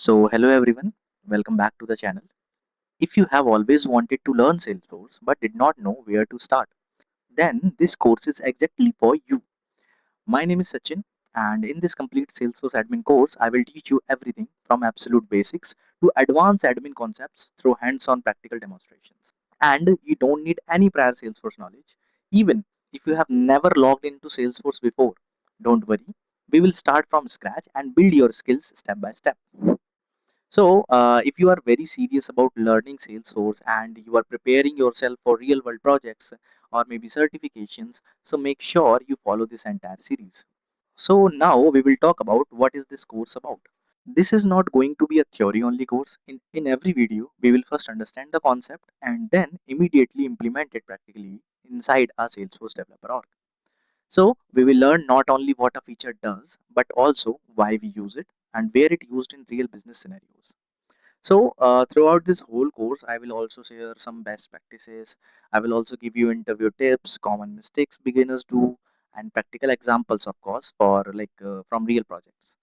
So, hello everyone, welcome back to the channel. If you have always wanted to learn Salesforce but did not know where to start, then this course is exactly for you. My name is Sachin, and in this complete Salesforce admin course, I will teach you everything from absolute basics to advanced admin concepts through hands on practical demonstrations. And you don't need any prior Salesforce knowledge, even if you have never logged into Salesforce before. Don't worry, we will start from scratch and build your skills step by step. So, if you are very serious about learning Salesforce and you are preparing yourself for real world projects or maybe certifications, so make sure you follow this entire series. So, now we will talk about what is this course about. This is not going to be a theory only course. In every video, we will first understand the concept and then immediately implement it practically inside our Salesforce developer org. So, we will learn not only what a feature does, but also why we use it and where it used in real business scenarios. So, throughout this whole course, I will also share some best practices. I will also give you interview tips, common mistakes beginners do, and practical examples, of course, for from real projects.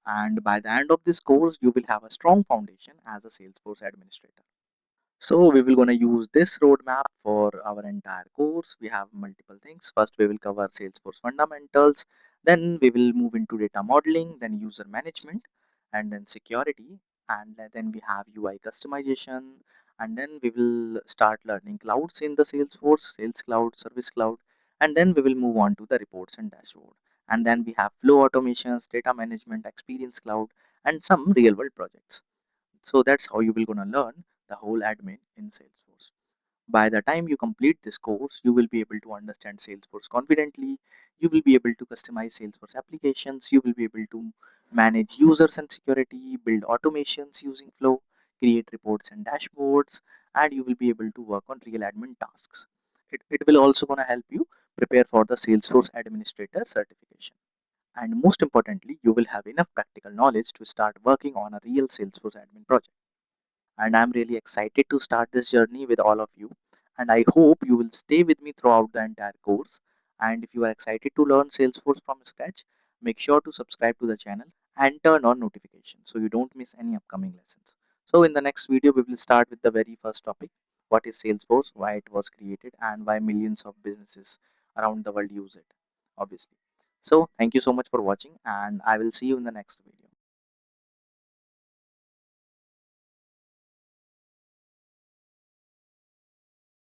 And by the end of this course, you will have a strong foundation as a Salesforce administrator. So we will gonna use this roadmap for our entire course. We have multiple things. First, we will cover Salesforce fundamentals. Then we will move into data modeling, then user management, and then security. And then we have UI customization. And then we will start learning clouds in the Salesforce, Sales Cloud, Service Cloud. And then we will move on to the reports and dashboard. And then we have flow automations, data management, experience cloud, and some real world projects. So that's how you will gonna learn the whole admin in Salesforce. By the time you complete this course, you will be able to understand Salesforce confidently. You will be able to customize Salesforce applications. You will be able to manage users and security, build automations using Flow, create reports and dashboards, and you will be able to work on real admin tasks. It will also gonna help you prepare for the Salesforce Administrator certification. And most importantly, you will have enough practical knowledge to start working on a real Salesforce admin project. And I'm really excited to start this journey with all of you. And I hope you will stay with me throughout the entire course. And if you are excited to learn Salesforce from scratch, make sure to subscribe to the channel and turn on notifications so you don't miss any upcoming lessons. So, in the next video, we will start with the very first topic: what is Salesforce, why it was created, and why millions of businesses around the world use it, obviously. So, thank you so much for watching, and I will see you in the next video.